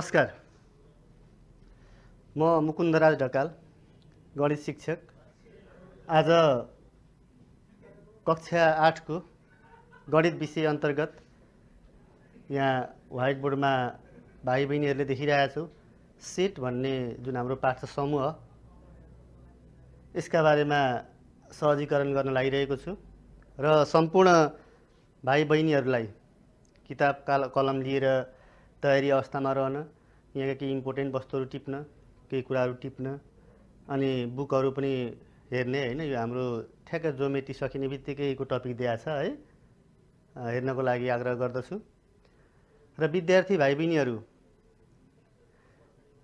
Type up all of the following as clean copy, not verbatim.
नमस्कार, म मुकुन्दराज ढकाल, गणित शिक्षक। आज कक्षा 8 को गणित विषय अन्तर्गत यहाँ व्हाइट बोर्डमा भाइ बहिनीहरूले देखिरहेको छु सेट भन्ने जुन हाम्रो पाठ छ समूह, यसका बारेमा सहजीकरण गर्न लागिरहेको छु र सम्पूर्ण भाइ बहिनीहरूलाई किताब कलम लिएर तयारी अवस्थामा रहन, यहाँका केही इम्पोर्टेन्ट वस्तुहरू टिप्न, केही कुराहरू टिप्न, अनि बुकहरू पनि हेर्ने हैन। यो हाम्रो ठ्याक्क ज्योमेट्री सकिने बित्तिकैको टपिक दिएको छ है, हेर्नको लागि आग्रह गर्दछु। र विद्यार्थी भाइ बहिनीहरू,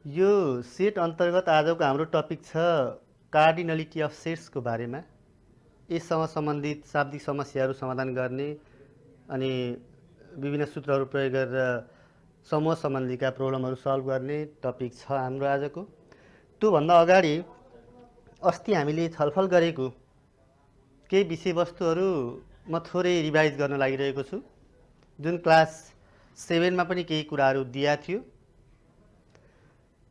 यो सेट अन्तर्गत आजको हाम्रो टपिक छ कार्डिनलिटी अफ सेट्सको बारेमा। यससँग सम्बन्धित शाब्दिक समस्याहरू समाधान गर्ने अनि विभिन्न सूत्रहरू प्रयोग गरेर समूह सम्बन्धीका प्रब्लमहरू सल्भ गर्ने टपिक छ हाम्रो आजको। त्योभन्दा अगाडि अस्ति हामीले छलफल गरेको केही विषयवस्तुहरू म थोरै रिभाइज गर्न लागिरहेको छु, जुन क्लास 7 मा पनि केही कुराहरू दिया थियो।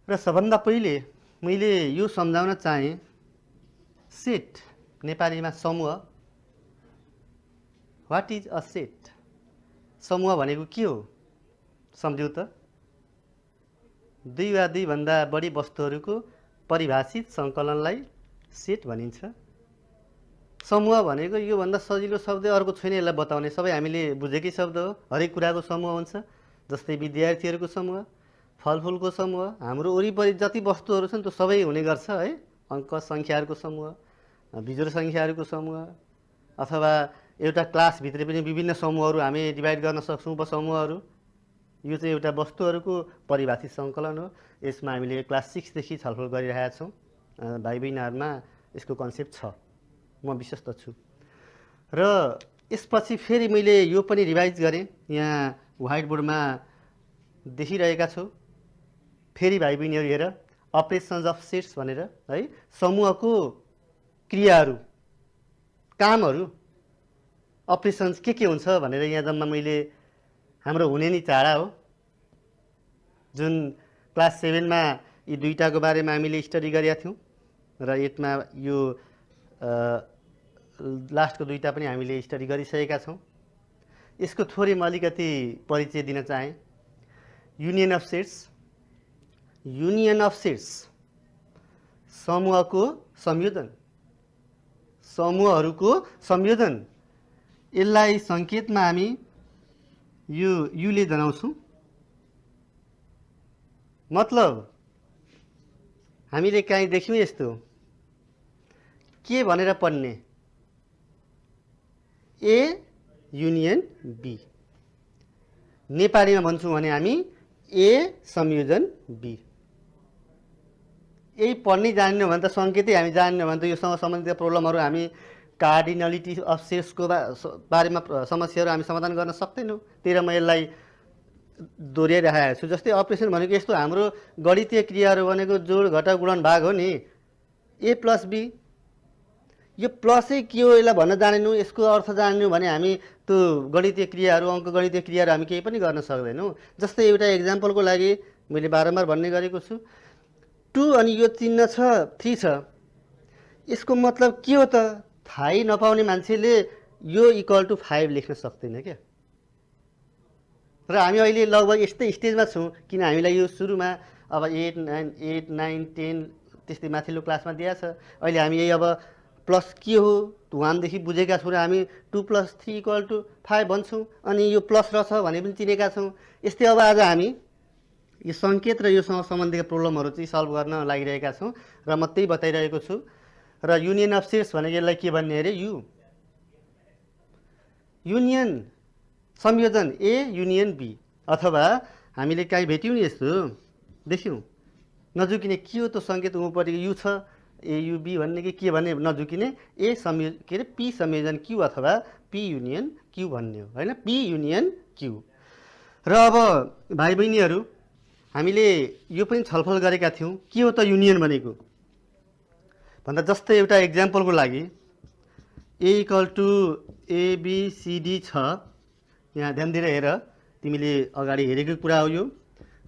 र सबभन्दा पहिले मैले यो सम्झाउन चाहे, सेट नेपालीमा समूह, व्हाट इज अ सेट? समूह भनेको के हो? सम्झ्यौ त? दुई वा दुईभन्दा बढी वस्तुहरूको परिभाषित सङ्कलनलाई सेट भनिन्छ। समूह भनेको योभन्दा सजिलो शब्द अर्को छैन यसलाई बताउने, सबै हामीले बुझेकै शब्द हो। हरेक कुराको समूह हुन्छ, जस्तै विद्यार्थीहरूको समूह, फलफुलको समूह, हाम्रो वरिपरि जति वस्तुहरू छन् त्यो सबै हुने गर्छ है। अङ्क सङ्ख्याहरूको समूह, बिजोड सङ्ख्याहरूको समूह, अथवा एउटा क्लासभित्र पनि विभिन्न समूहहरू हामी डिभाइड गर्न सक्छौँ, उपसमूहहरू। यो चाहिँ एउटा वस्तुहरूको परिभाषित सङ्कलन हो। यसमा हामीले क्लास 6 देखि छलफल गरिरहेका छौँ। भाइ बहिनीहरूमा यसको कन्सेप्ट छ, म विश्वस्त छु। र यसपछि फेरि मैले यो पनि रिभाइज गरेँ, यहाँ व्हाइट बोर्डमा देखिरहेका छौँ। फेरि भाइ बहिनीहरू हेर, अपरेसन्स अफ सेट्स भनेर है, समूहको क्रियाहरू, कामहरू, अपरेसन्स के हुन्छ भनेर यहाँ जम्मा मैले हाम्रो हुने नि चाडा हो, जुन क्लास 7 मा यी दुईटाको बारेमा हामीले स्टडी गरेका थियौँ र 8 मा यो लास्टको दुईटा पनि हामीले स्टडी गरिसकेका छौँ। यसको थोरै म अलिकति परिचय दिन चाहेँ। Union of sets, union of sets समूहको संयोजन, समूहहरूको संयोजन। यसलाई सङ्केतमा हामी यो युले जनाउँछौँ। मतलब हामीले काहीँ देख्यौँ यस्तो, के भनेर पढ्ने? A union B. नेपालीमा भन्छौँ भने हामी ए संयोजन बी। यही पढ्नै जान्यो भने त, सङ्केतै हामी जान्यो भने त योसँग सम्बन्धित प्रब्लमहरू हामी कार्डिनलिटी अफ सेट्सको बारेमा समस्याहरू हामी समाधान गर्न सक्दैनौँ। त्यही र म यसलाई दोहोऱ्याइरहेको छु। जस्तै अपरेसन भनेको यस्तो, हाम्रो गणितीय क्रियाहरू भनेको जोड, घटाउ, गुणन, भाग हो नि। ए प्लस बी, यो प्लसै के हो यसलाई भन्न जानेनौँ, यसको अर्थ जान्यौँ भने हामी त्यो गणितीय क्रियाहरू, अङ्कगणितीय क्रियाहरू हामी केही पनि गर्न सक्दैनौँ। जस्तै एउटा इक्जाम्पलको लागि मैले बारम्बार भन्ने गरेको छु, 2 अनि यो चिन्ह छ 3 छ, यसको मतलब के हो त? थाहै नपाउने मान्छेले यो इक्वल टु 5 लेख्न सक्दैन क्या। र हामी अहिले लगभग यस्तै स्टेजमा छौँ, किन हामीलाई यो सुरुमा अब 8, 9, 10 त्यस्तै माथिल्लो क्लासमा दिएको छ। अहिले हामी यही अब प्लस के हो 1 देखि बुझेका छौँ र हामी 2 + 3 = 5 भन्छौँ, अनि यो प्लस रहेछ भने पनि चिनेका छौँ। यस्तै अब आज हामी यो सङ्केत र योसँग सम्बन्धित प्रब्लमहरू चाहिँ सल्भ गर्न लागिरहेका छौँ र म त्यही बताइरहेको छु। र युनियन अफ सेट्स भनेको यसलाई के भन्ने अरे? यु। युनियन संयोजन ए युनियन बी। अथवा हामीले काहीँ भेट्यौँ नि यस्तो, देख्यौँ, नझुकिने के हो त्यो सङ्केत उँभोपट्टि यु छ, एयुबी भन्ने कि के भन्ने नझुकिने, ए के अरे पी संयोजन क्यु अथवा पी युनियन क्यु भन्ने हो होइन, पी युनियन क्यु। र अब भाइ बहिनीहरू, हामीले यो पनि छलफल गरेका थियौँ, के हो त युनियन भनेको भन्दा। जस्तै एउटा इक्जाम्पलको लागि ए = ABCD छ, यहाँ ध्यान दिएर हेर, तिमीले अगाडि हेरेको कुरा हो यो।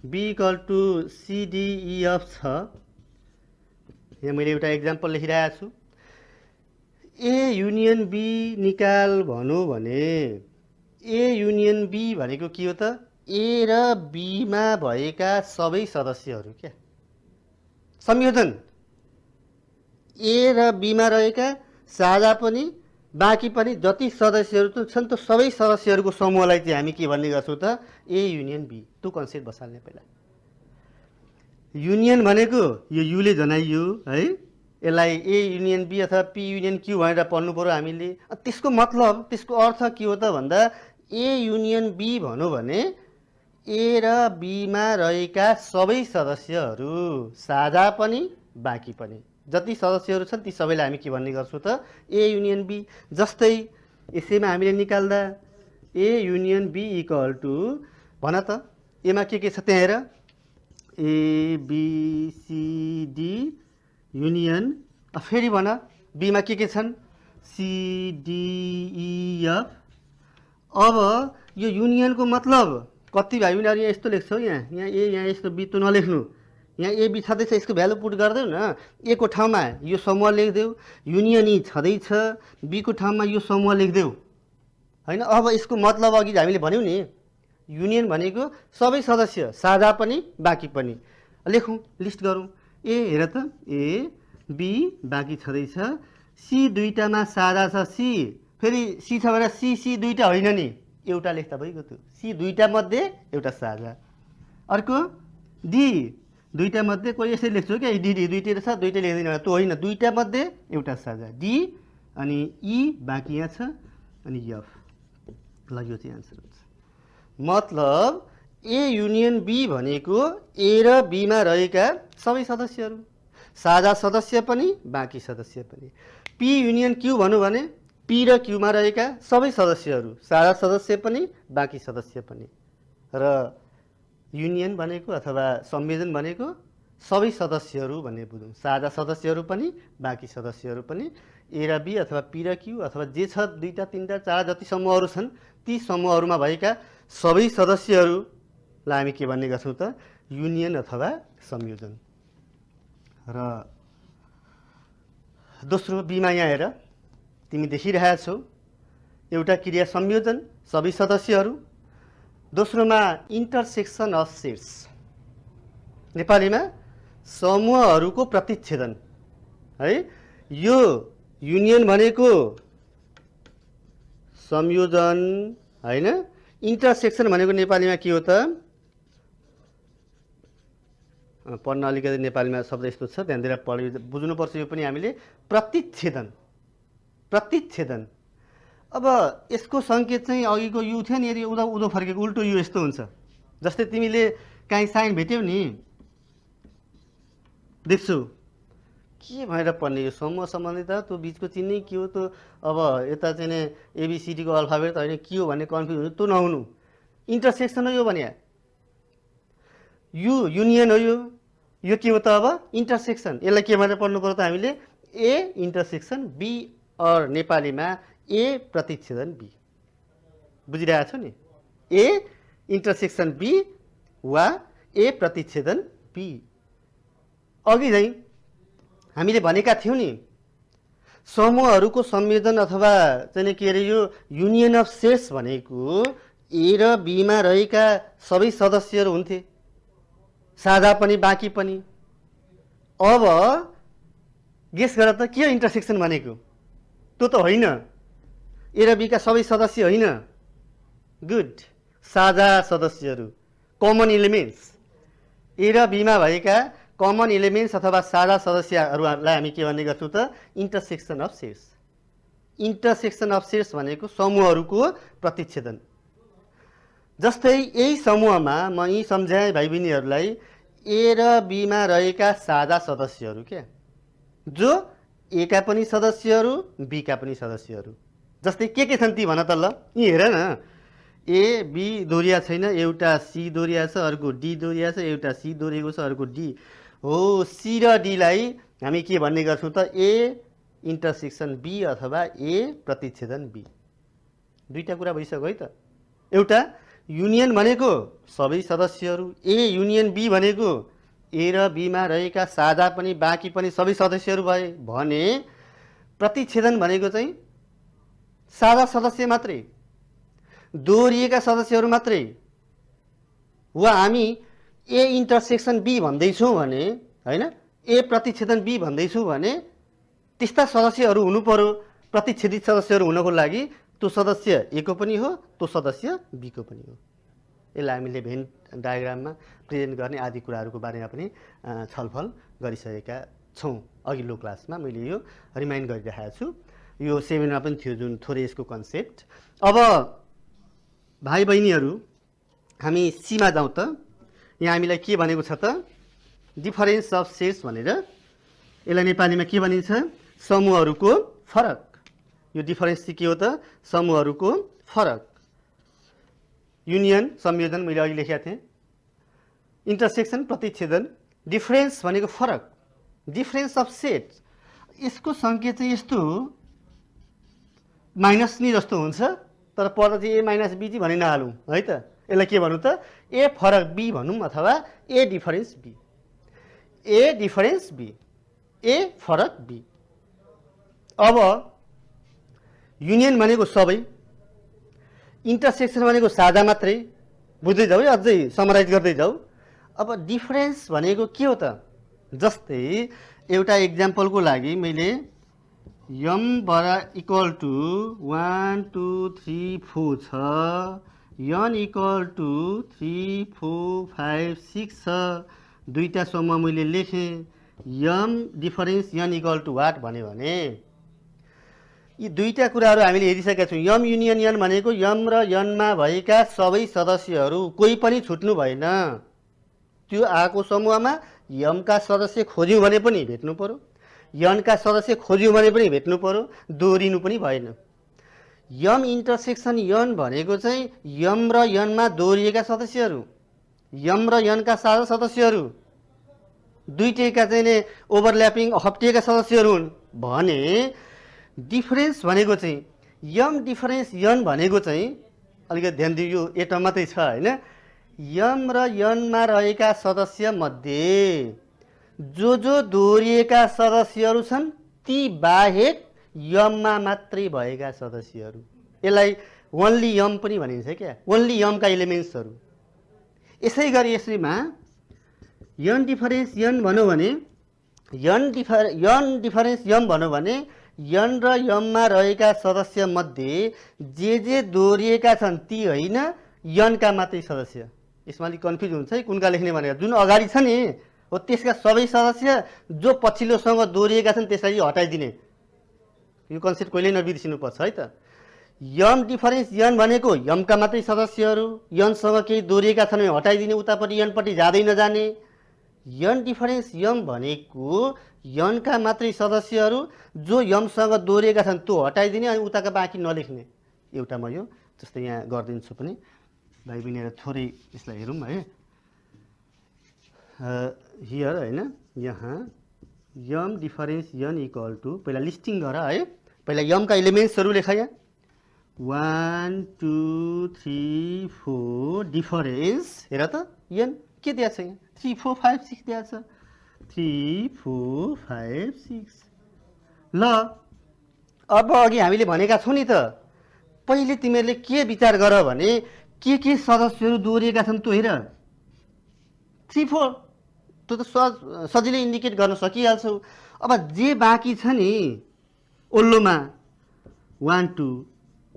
बी इक्वल टु सिडिइएफ छ। यहाँ मैले एउटा एक्जाम्पल लेखिरहेको छु। ए युनियन बी निकाल भनौँ भने ए युनियन बी भनेको के हो त? ए र बीमा भएका सबै सदस्यहरू क्या, संयोजन। ए र बीमा रहेका साझा पनि बाँकी पनि जति सदस्यहरू छन् त्यो सबै सदस्यहरूको समूहलाई चाहिँ हामी के भन्ने गर्छौँ त? A union B. त्यो कन्सेप्ट बसाल्ने पहिला। युनियन भनेको यो युले जनाइयो है, यसलाई ए युनियन बी अथवा पी युनियन क्यू भनेर पढ्नु पर्यो हामीले। त्यसको मतलब, त्यसको अर्थ के हो त भन्दा ए युनियन बी भनौँ भने ए र बीमा रहेका सबै सदस्यहरू साझा पनि बाँकी पनि जति सदस्यहरू छन् ती सबैलाई हामी के भन्ने गर्छौँ त? A union B. जस्तै यसैमा हामीले निकाल्दा A union B equal to भन त एमा के छ त्यहाँ हेर, A B C D union. फेरि भन बीमा के छन्? C D E F. अब यो युनियनको मतलब कति भाइ बहिनीहरू यहाँ यस्तो लेख्छौ, यहाँ ए यहाँ यस्तो बी त नलेख्नु। यहाँ ए बी छँदैछ, यसको भ्यालु पुट गरिदेऊ न। ए को ठाउँमा यो समूह लेखिदेऊ, युनियन ई छँदैछ, बी को ठाउँमा यो समूह लेखिदेऊ होइन। अब यसको मतलब अघि हामीले भन्यौँ नि, युनियन भनेको सबै सदस्य साझा पनि बाँकी पनि। लेखौँ, लिस्ट गरौँ। ए हेर त, ए बी बाँकी छँदैछ, सी दुईटामा साझा छ सी, फेरि सी छ भने सी सी दुईटा होइन नि, एउटा लेख्दा भइगयो। त्यो सी दुईटा मध्ये एउटा साझा। अर्को डी दुईटा मध्ये, कोही यसरी लेख्छु क्या, डी डी दुईटा छ दुईटा लेख्दैन, त्यो होइन, दुईटा मध्ये एउटा साझा डी, अनि ई बाँकी यहाँ छ, अनि एफ। ल यो चाहिँ आन्सर हुन्छ। मतलब ए युनियन बी भनेको ए र बीमा रहेका सबै सदस्यहरू साझा सदस्य पनि बाँकी सदस्य पनि। पी युनियन क्यू भनौँ भने पी र क्यूमा रहेका सबै सदस्यहरू साझा सदस्य पनि बाँकी सदस्य पनि। र युनियन भनेको अथवा संयोजन भनेको सबै सदस्यहरू भन्ने बुझौँ, साझा सदस्यहरू पनि बाँकी सदस्यहरू पनि। ए र बी अथवा पी र क्यू अथवा जे छ दुईटा तिनवटा चार जति समूहहरू छन् ती समूहहरूमा भएका सबै सदस्यहरूलाई हामी के भन्ने गर्छौँ त? युनियन अथवा संयोजन। र दोस्रो बीमा यहाँ हेर, तिमी देखिरहेका छौ, एउटा क्रिया संयोजन सबै सदस्यहरू, दोस्रोमा इन्टरसेक्सन अफ सेट्स, नेपालीमा समूहहरूको प्रतिच्छेदन है। यो युनियन भनेको संयोजन होइन, इन्टरसेक्सन भनेको नेपालीमा के हो त? पढ्न अलिकति नेपालीमा शब्द यस्तो छ, ध्यानतिर बुझ्नुपर्छ यो पनि हामीले। प्रतिच्छेदन, प्रतिच्छेदन। अब यसको सङ्केत चाहिँ अघिको यु थियो नि, यदि उदो उदो फर्केको उल्टो यु यस्तो हुन्छ। जस्तै तिमीले काहीँ साइन भेट्यौ नि, देख्छौ के भनेर पढ्ने, यो समूह सम्बन्धित त्यो बिचको चिन्ने के हो, त्यो अब यता चाहिँ नि एबिसिडीको अल्फाबेट त होइन के हो भन्ने कन्फ्युज हुन्छ, त्यो नहुनु। इन्टरसेक्सन हो यो भने, यु युनियन हो यो के हो त? अब इन्टरसेक्सन। यसलाई के भनेर पढ्नु पर्यो त हामीले? ए इन्टरसेक्सन बी, अर नेपालीमा ए प्रतिच्छेदन बी। बुझिरहेको छौ नि? ए इन्टरसेक्सन बी वा ए प्रतिच्छेदन बी। अघि चाहिँ हामीले भनेका थियौँ नि, समूहहरूको संयोजन अथवा चाहिँ के अरे यो युनियन अफ सेट्स भनेको ए र बीमा रहेका सबै सदस्यहरू हुन्थे, साझा पनि बाँकी पनि। अब गेस गर त के हो इन्टरसेक्सन भनेको? त्यो त होइन, ए र बीका सबै सदस्य होइन, गुड, साझा सदस्यहरू, कमन इलिमेन्ट्स। ए र बीमा भएका कमन इलिमेन्ट्स अथवा साझा सदस्यहरूलाई हामी के भन्ने गर्छौँ त? Intersection of sets. Intersection of sets भनेको समूहहरूको प्रतिच्छेदन। जस्तै यही समूहमा म यी सम्झाएँ भाइ बहिनीहरूलाई, ए र बीमा रहेका साझा सदस्यहरू क्या, जो ए का पनि सदस्यहरू बी का पनि सदस्यहरू। जस्तै के छन् ती भन त? ल यी हेर न, ए बी दोहोरिया छैन, एउटा सी दोहोरिया छ, अर्को डी दोहोरिया छ, एउटा सी दोहोरिएको छ, अर्को डी हो। सी र डीलाई हामी के भन्ने गर्छौँ त? ए इन्टरसेक्सन बी अथवा ए प्रतिच्छेदन बी। दुईटा कुरा भइसक्यो है त। एउटा युनियन भनेको सबै सदस्यहरू, ए युनियन बी भनेको ए र बीमा रहेका साझा पनि बाँकी पनि सबै सदस्यहरू भए भने प्रतिच्छेदन भनेको चाहिँ साझा सदस्य मात्रै, दोहोरिएका सदस्यहरू मात्रै। वा हामी ए इन्टरसेक्सन बी भन्दैछौँ भने, होइन, ए प्रतिच्छेदन बी भन्दैछौँ भने त्यस्ता सदस्यहरू हुनु पर्यो। प्रतिच्छेदित सदस्यहरू हुनको लागि त्यो सदस्य ए को पनि हो, त्यो सदस्य बी को पनि हो। यसलाई हामीले भेन डायग्राममा प्रेजेन्ट गर्ने आदि कुराहरूको बारेमा पनि छलफल गरिसकेका छौँ। अघिल्लो क्लासमा मैले यो रिमाइन्ड गरिरहेको छु। यो सेमिनारमा पनि थियो जुन थोरै यसको कन्सेप्ट। अब भाइ बहिनीहरू, हामी सीमा जाउँ त। यहाँ हामीलाई के भनेको छ त? डिफरेन्स अफ सेट्स भनेर। यसलाई नेपालीमा के भनिन्छ? समूहहरूको फरक। यो डिफरेन्स चाहिँ के हो त? समूहहरूको फरक। युनियन संयोजन मैले अघि लेखेका थिएँ, इन्टरसेक्सन प्रतिच्छेदन, डिफरेन्स भनेको फरक, डिफरेन्स अफ सेट। यसको सङ्केत चाहिँ यस्तो हो, माइनस नि जस्तो हुन्छ, तर पढ्दा चाहिँ ए माइनस बी चाहिँ भनि नहालौँ है त। यसलाई के भनौँ त? ए फरक बी भनौँ अथवा ए डिफरेन्स बी। ए डिफरेन्स बी, ए फरक बी। अब युनियन भनेको सबै, इन्टरसेक्सन भनेको साझा मात्रै। बुझ्दै जाऊ है, अझै समराइज गर्दै जाऊ। अब डिफरेन्स भनेको के हो त? जस्तै एउटा इक्जाम्पलको लागि मैले यम बराबर इक्वल टु 1 2 3 4 छ, यन इक्वल टु 3 4 5 6 छ। दुईटा समूह मैले लेखेँ। M difference N equal to what भन्यो भने यी दुईटा कुराहरू हामीले हेरिसकेका छौँ। यम युनियन यन भनेको यम र यनमा भएका सबै सदस्यहरू, कोही पनि छुट्नु भएन। त्यो आएको समूहमा यमका सदस्य खोज्यौँ भने पनि भेट्नु पर्यो, यनका सदस्य खोज्यौँ भने पनि भेट्नु पर्यो, दोहोरिनु पनि भएन। यम इन्टरसेक्सन यन भनेको चाहिँ यम र यनमा दोहोरिएका सदस्यहरू, यम र यनका साझा सदस्यहरू, दुईटैका चाहिँ ओभरल्यापिङ हप्टिएका सदस्यहरू हुन् भने डिफरेन्स भनेको चाहिँ यम डिफरेन्स यन भनेको चाहिँ अलिकति ध्यान दियो, यो एटम मात्रै छ होइन। यम र यनमा रहेका सदस्य मध्ये जो दोहोरिएका सदस्यहरू छन् ती बाहेक यममा मात्रै भएका सदस्यहरू, यसलाई ओन्ली यम पनि भनिन्छ क्या, ओन्ली यमका एलिमेन्ट्सहरू। यसै गरी यसैमा यन डिफरेन्स यन भनौँ भने, यन डिफरेन्स यम भनौँ भने यन र यममा रहेका सदस्य मध्ये जे दोहोरिएका छन् ती होइन, यनका मात्रै सदस्य। यसमा अलिक कन्फ्युज हुन्छ है कुनका लेख्ने भनेर। जुन अगाडि छ नि हो त्यसका सबै सदस्य, जो पछिल्लोसँग दोहोरिएका छन् त्यसलाई हटाइदिने। यो कन्सेप्ट कहिल्यै नबिर्सिनुपर्छ है त। यम डिफरेन्स यन भनेको यमका मात्रै सदस्यहरू, यनसँग केही दोहोरिएका छन् भने हटाइदिने, उतापट्टि यनपट्टि जाँदै नजाने। यन डिफरेन्स यम भनेको यनका मात्रै सदस्यहरू, जो यमसँग दोहोरिएका छन् त्यो हटाइदिने अनि उताका बाँकी नलेख्ने। एउटा म यो जस्तै यहाँ गरिदिन्छु पनि, भाइ बहिनीहरू थोरै यसलाई हेरौँ है। हियर होइन, यहाँ यम डिफरेन्स यन इक्वल टु, पहिला लिस्टिङ गर है, पहिला यमका एलिमेन्ट्सहरू लेख यहाँ 1 2 3 4 डिफरेन्स। हेर त यन के दिएको छ यहाँ? 3 4 5 6 दिएको छ। 3 4 5 6। ल अब अघि हामीले भनेका छौँ नि त, पहिले तिमीहरूले के विचार गर भने के सदस्यहरू दोहोरिएका छन् त्यो हेर। 3 4 त्यो त सजिलै इन्डिकेट गर्न सकिहाल्छौ। अब जे बाँकी छ नि ओल्लोमा 1 2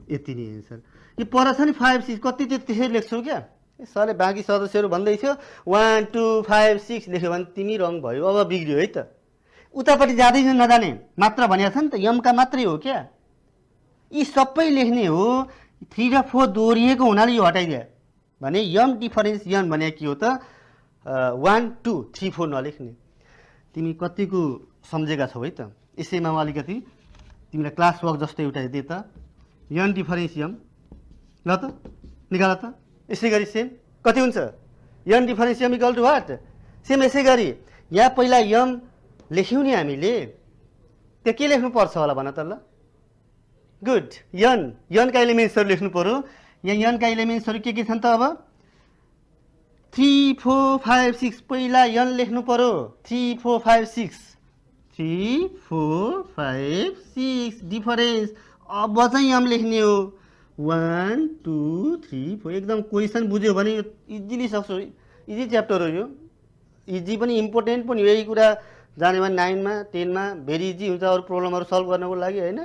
यति नै एन्सर। यो पर छ नि 5 6 कति त्यसरी लेख्छौ क्या? सरले बाँकी सदस्यहरू भन्दै थियो 1 2 5 6 लेख्यो भने तिमी रङ भयो, अब बिग्रियो है त। उतापट्टि जाँदै नजाने मात्र भनेको छ नि त, यमका मात्रै हो क्या। यी सबै लेख्ने हो, 3 र 4 दोहोरिएको हुनाले यो हटाइदिए भने यम डिफरेन्स यन भने के हो त? 1 2 3 4 नलेख्ने। तिमी कतिको सम्झेका छौ है त? यसैमा म अलिकति तिमीलाई क्लास वर्क जस्तो एउटा दिएँ त, यन डिफरेन्स यम। ल त निकाल त। यसै गरी सेम कति हुन्छ? यन डिफरेन्स यम इक्वल टु वाट? सेम यसै गरी यहाँ पहिला यम लेख्यौँ नि हामीले, त्यो के लेख्नु पर्छ होला भन त ल? गुड, यनका एलिमेन्ट्सहरू लेख्नु पर्यो। यहाँ यनका इलिमेन्ट्सहरू के छन् त अब 3 4 5 6 पहिला यन लेख्नु पर्यो 3 4 5 6 3 4 5 6 डिफरेन्स अब चाहिँ यम लेख्ने हो 1 2 3 4 एकदम क्वेसन बुझ्यो भने इजिली सक्छौ इजी च्याप्टर हो यो इजी पनि इम्पोर्टेन्ट पनि यही कुरा जाने भने 9 मा 10 मा भेरी इजी हुन्छ अरु प्रब्लमहरु सल्भ गर्नको लागि हैन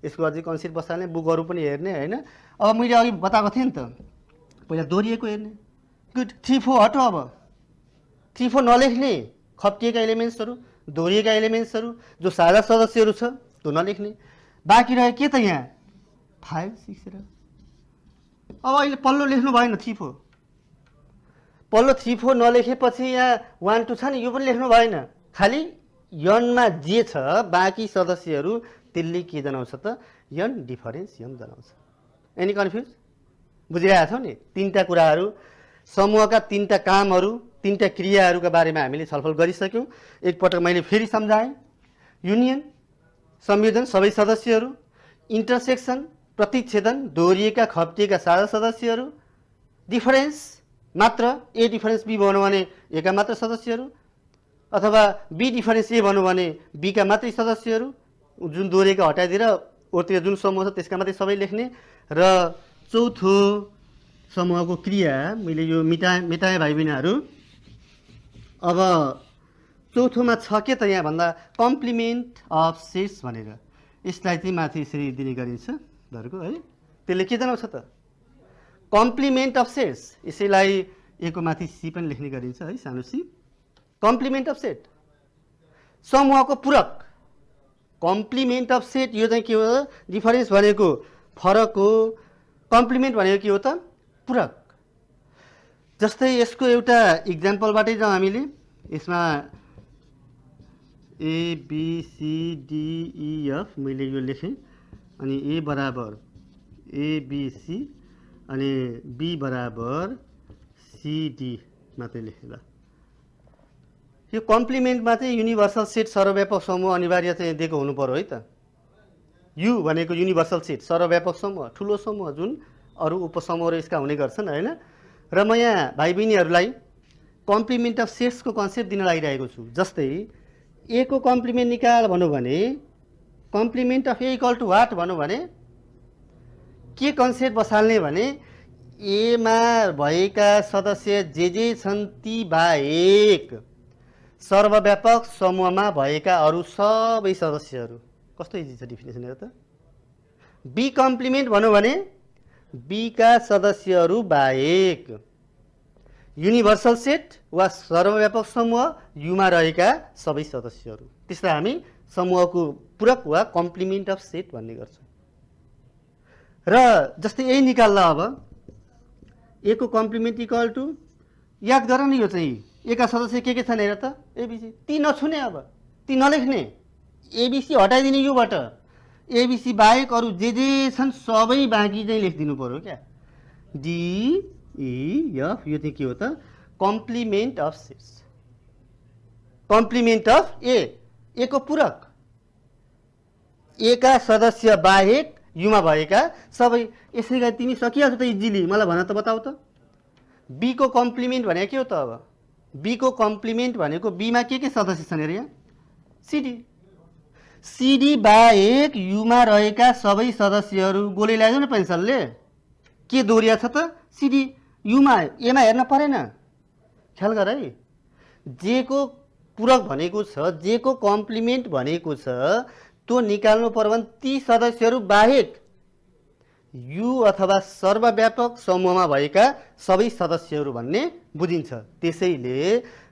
यसको अझै कन्सेप्ट बसाल्ने बुकहरु पनि हेर्ने हैन अब मैले अघि बताएको थिएँ नि त पहिला दोहोरिएको हेर्ने गुड 3 4 हटो अब 3 4 नलेख्ने खप्टिएका एलिमेन्ट्सहरु दोहोरिएका एलिमेन्ट्सहरु जो साझा सदस्यहरु छ त्यो नलेख्ने बाँकी रह्यो के त यहाँ 5 6 र अब अहिले पल्लो लेख्नु भएन 3 4 पल्लो 3 4 नलेखेपछि यहाँ 1 2 छ नि यो पनि लेख्नु भएन खाली यनमा जे छ बाँकी सदस्यहरु त्यसले के जनाउँछ त यन डिफरेन्स यम जनाउँछ एनी कन्फ्युज बुझिरहेको छौ नि तीनटा कुराहरु समूहका तीनटा कामहरु तीनटा क्रियाहरुका बारेमा हामीले छलफल गरिसक्यौं एकपटक मैले फेरि सम्झाएँ युनियन संयोजन सबै सदस्यहरु इन्टरसेक्सन प्रतिच्छेदन दोहोरिएका खप्टिएका साझा सदस्यहरु डिफरेन्स मात्र ए डिफरेन्स बी भन्नु भने ए का मात्र सदस्यहरु अथवा बी डिफरेन्स ए भन्नु भने बी का मात्रै सदस्यहरु जुन दोहोरिएका हटाइदिएर ओतिर जुन समूह छ त्यसका मात्रै सबै लेख्ने र चौथो समूहको क्रिया मैले यो मेटाए भाइ बहिनीहरु अब चौथोमा छ के त यहाँ भन्दा कम्प्लिमेन्ट अफ सेट्स भनेर यसलाई चाहिँ माथि यसरी दिने गरिन्छ धरको है त्यसले के जनाउँछ त कम्प्लिमेन्ट अफ सेट्स यसैलाई ए को माथि सी पनि लेख्ने गरिन्छ है सानो सी कम्प्लिमेन्ट अफ सेट समूहको पूरक कम्प्लिमेन्ट अफ सेट यो चाहिँ के हो डिफरेन्स भनेको फरक हो कम्प्लिमेन्ट भनेको के हो त पूरक जस्तै यसको एउटा एक्जाम्पलबाटै जाउँ हामीले यसमा A B C D E F मैले यो लेखेँ अनि ए बराबर ए बी सी अनि बी बराबर सी डी मात्रै लेखेँ ल यो कम्प्लिमेन्टमा चाहिँ युनिभर्सल सेट सर्वव्यापक समूह अनिवार्य चाहिँ दिएको हुनु पर्यो है त यु भनेको युनिभर्सल सेट सर्वव्यापक समूह ठुलो समूह जुन अरु उपसमूहहरु यसका हुने गर्छन् हैन र म यहाँ भाइ बहिनीहरुलाई कम्प्लिमेन्ट अफ सेट्स को कन्सेप्ट दिन लागिरहेको छु जस्तै ए को कम्प्लिमेन्ट निकाल भन्नु भने complement of A equal to what भन्नु भने के कन्सेप्ट बसाल्ने भने ए मा भएका सदस्य जे छन् ती बाहेक सर्वव्यापक समूहमा भएका अरु सबै सदस्यहरु कस्तो इजी छ डेफिनेसन हेर त बी कम्प्लिमेन्ट भन्नु भने बी का सदस्यहरु बाहेक युनिभर्सल सेट वा सर्वव्यापक समूह युमा रहेका सबै सदस्यहरु त्यसलाई हामी समूहको पूरक वा कम्प्लिमेन्ट अफ सेट भन्ने गर्छौं र जस्तै यही निकाल्ला अब ए को कम्प्लिमेन्ट इक्वल टु याद गर न यो चाहिँ ए का सदस्य के छन् हेर त एबीसी ती नछुने अब ती नलेख्ने एबीसी हटाइदिने योबाट एबीसी बाहेक अरु जे छन् सबै बाँकी चाहिँ लेखिदिनु पर्यो क्या डी ई एफ यो चाहिँ के हो त complement of sets complement of A को पूरक ए का सदस्य बाहेक युमा भएका सबै यसैका तिमी सकिहाल्छौ त इजिली मलाई भन त बताउ त बी को कम्प्लिमेन्ट भनेको के हो त अब बी को कम्प्लिमेन्ट भनेको बी मा के सदस्य छन् हेर यहाँ सीडी सीडी बाहेक युमा रहेका सबै सदस्यहरु गोली ल्याइदिनु न पेन्सनले के दोहोरिया छ त सीडी युमा एमा हेर्न परेन ख्याल गर है जे को पूरक भनेको छ जे को कम्प्लिमेन्ट भनेको छ त्यो निकाल्नु पर्यो भने ती सदस्यहरु बाहेक यु अथवा सर्वव्यापक समूहमा भएका सबै सदस्यहरु भन्ने बुझिन्छ त्यसैले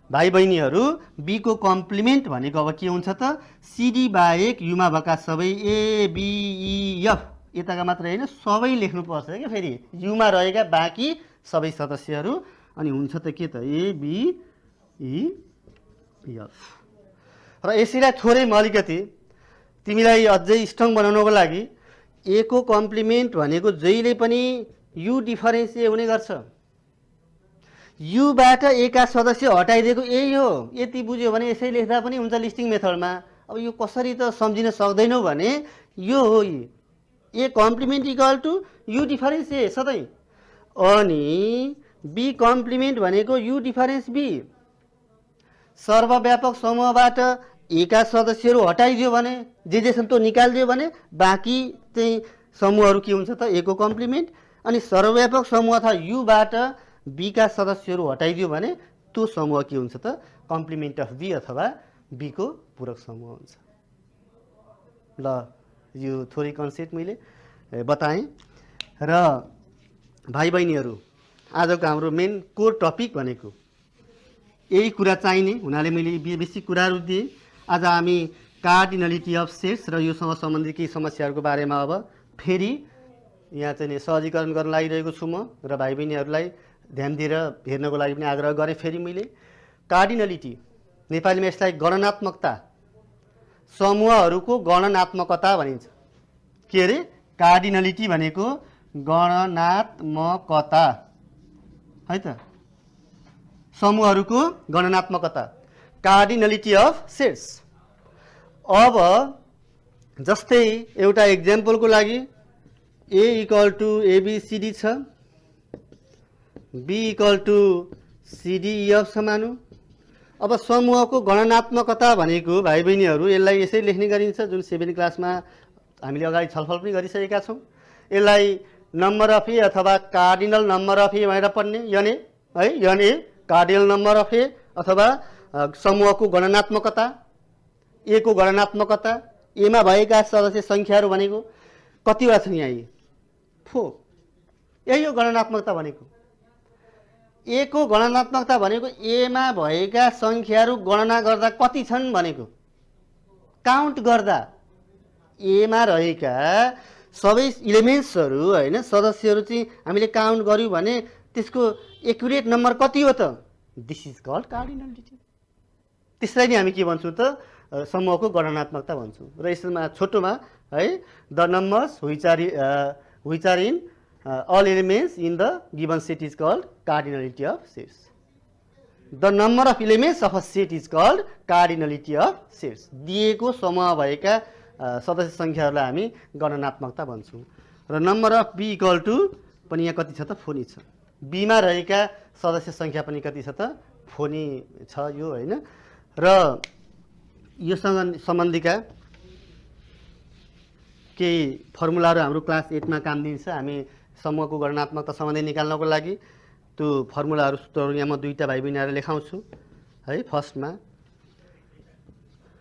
भाइ बहिनीहरु बी को कम्प्लिमेन्ट भनेको अब के हुन्छ त सीडी बाहेक युमा भएका सबै ए बी ई एफ यताका मात्र हैन सबै लेख्नु पर्छ के फेरि युमा रहेका बाँकी सबै सदस्यहरु अनि हुन्छ त के त ए बी ई एफ र यसैलाई थोरै म अलिकति तिमीलाई अझै स्ट्रङ बनाउनको लागि ए को कम्प्लिमेन्ट भनेको जहिले पनि यु डिफरेन्स ए हुने गर्छ युबाट ए का सदस्य हटाइदिएको यही हो यति बुझ्यो भने यसै लेख्दा पनि हुन्छ लिस्टिङ मेथडमा अब यो कसरी त सम्झिन सक्दैनौ भने यो हो A complement equal to U difference A सधैं अनि बी कम्प्लिमेन्ट भनेको यु डिफरेन्स बी। सर्वव्यापक समूहबाट ए का सदस्यहरू हटाइदियो भने जे छन् त्यो निकालिदियो भने बाँकी चाहिँ समूहहरू के हुन्छ त ए को कम्प्लिमेन्ट। अनि सर्वव्यापक समूह अथवा युबाट बी का सदस्यहरू हटाइदियो भने त्यो समूह के हुन्छ त कम्प्लिमेन्ट अफ बी अथवा बी को पूरक समूह हुन्छ। ल यो थोरै कन्सेप्ट मैले बताएँ। र भाइ बहिनीहरू आजको हाम्रो मेन कोर टपिक भनेको यही कुरा चाहिने हुनाले मैले बेसी कुराहरू दिएँ। आज हामी कार्डिनलिटी अफ सेट्स र योसँग सम्बन्धित केही समस्याहरूको बारेमा अब फेरि यहाँ चाहिँ सहजीकरण गर्न लागिरहेको छु म र भाइ बहिनीहरूलाई ध्यान दिएर हेर्नको लागि पनि आग्रह गरेँ। फेरि मैले कार्डिनलिटी नेपालीमा यसलाई गणनात्मकता, समूहहरूको गणनात्मकता भनिन्छ। के अरे कार्डिनलिटी भनेको गणनात्मकता है त, समूहहरूको गणनात्मकता, कार्डिनलिटी अफ सेट्स। अब जस्तै एउटा एक्जाम्पलको लागि ए इक्वल टु एबिसिडी छ, बी इक्वल टु सिडिइएफ छ मानौँ। अब समूहको गणनात्मकता भनेको भाइ बहिनीहरू यसलाई यसै लेख्ने गरिन्छ, जुन 7 क्लासमा हामीले अगाडि छलफल पनि गरिसकेका छौँ। यसलाई नम्बर अफ ए अथवा कार्डिनल नम्बर अफ ए भनेर पढ्ने, यन ए कार्डिनल नम्बर अफ ए अथवा समूहको गणनात्मकता, ए को गणनात्मकता। एमा भएका सदस्य सङ्ख्याहरू भनेको कतिवटा छन् यहाँ? 4। यही हो गणनात्मकता भनेको। ए को गणनात्मकता भनेको एमा भएका सङ्ख्याहरू गणना गर्दा कति छन् भनेको, काउन्ट गर्दा एमा रहेका सबै इलिमेन्ट्सहरू होइन सदस्यहरू चाहिँ हामीले काउन्ट गर्यौँ भने त्यसको एक्युरेट नम्बर कति हो त? This is called cardinality. त्यसलाई नै हामी के भन्छौँ त समूहको गणनात्मकता भन्छौँ। र यसमा छोटोमा है the numbers which are in all elements in the given set is called cardinality of sets. The number of elements of a set is called cardinality of sets. दिएको समूह भएका सदस्य सङ्ख्याहरूलाई हामी गणनात्मकता भन्छौँ। र number of B equal to पनि यहाँ कति छ त? 4 छ। बीमा रहेका सदस्य सङ्ख्या पनि कति छ त? 4 छ यो होइन। र योसँग सम्बन्धीका केही फर्मुलाहरू हाम्रो क्लास 8 मा काम दिन्छ। हामी समूहको गणनात्मकता सम्बन्धी निकाल्नको लागि त्यो फर्मुलाहरू सूत्रहरू यहाँ म 2टा भाइ बहिनीहरूलाई लेखाउँछु है। फर्स्टमा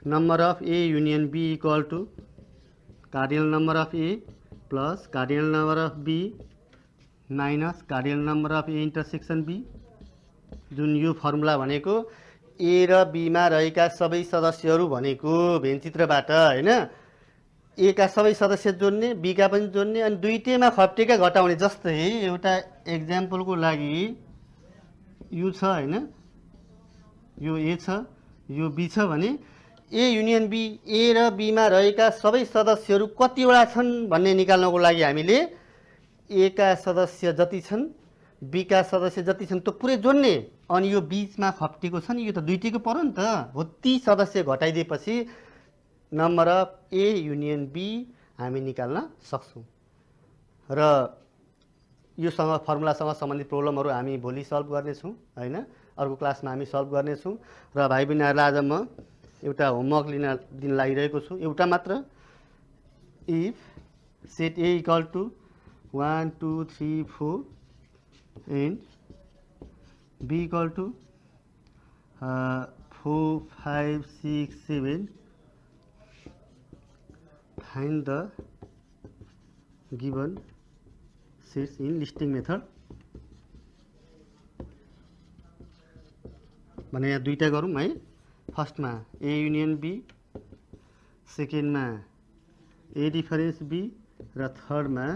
number of A union B equal to cardinal number of A plus cardinal number of B minus cardinal number of A intersection B. जुन यो फर्मुला भनेको ए र बीमा रहेका सबै सदस्यहरू भनेको भेनचित्रबाट होइन ए का सबै सदस्य जोड्ने, बी का पनि जोड्ने अनि दुईटैमा खप्टेका घटाउने। जस्तै एउटा एक्जाम्पलको लागि यु छ होइन, यो ए छ यो बी छ भने ए युनियन बी, ए र बीमा रहेका सबै सदस्यहरू कतिवटा छन् भन्ने निकाल्नको लागि हामीले ए का सदस्य जति छन्, बी का सदस्य जति छन् त्यो पुरै जोड्ने। अनि यो बीचमा खप्टेको छ नि यो त दुईटैको पर्यो नि त हो, ती सदस्य घटाइदिएपछि number of A union B हामी निकाल्न सक्छौँ। र योसँग फर्मुलासँग सम्बन्धित प्रब्लमहरू हामी भोलि सल्भ गर्नेछौँ होइन, अर्को क्लासमा हामी सल्भ गर्नेछौँ। र भाइ बहिनीहरूलाई आज म एउटा होमवर्क दिन लागिरहेको छु, एउटा मात्र। If set A equal to 1 2 3 4 and B equal to 4 5 6 7 find the given sets in listing method भने यहाँ दुईटा गरौँ है। फर्स्टमा ए युनियन बी, सेकेन्डमा ए डिफरेन्स बी र थर्डमा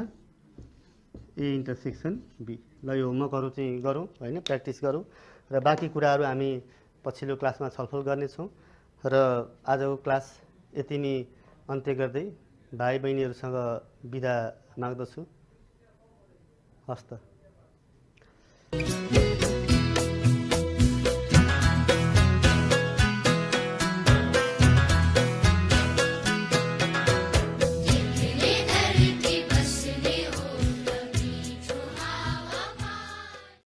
ए इन्टरसेक्सन बी। ल यो होमवर्कहरू चाहिँ गरौँ होइन, प्र्याक्टिस गरौँ र बाँकी कुराहरू हामी पछिल्लो क्लासमा छलफल गर्नेछौँ। र आजको क्लास यति नै अन्त्य गर्दै भाइ बहिनीहरूसँग बिदा माग्दछु। हस्त।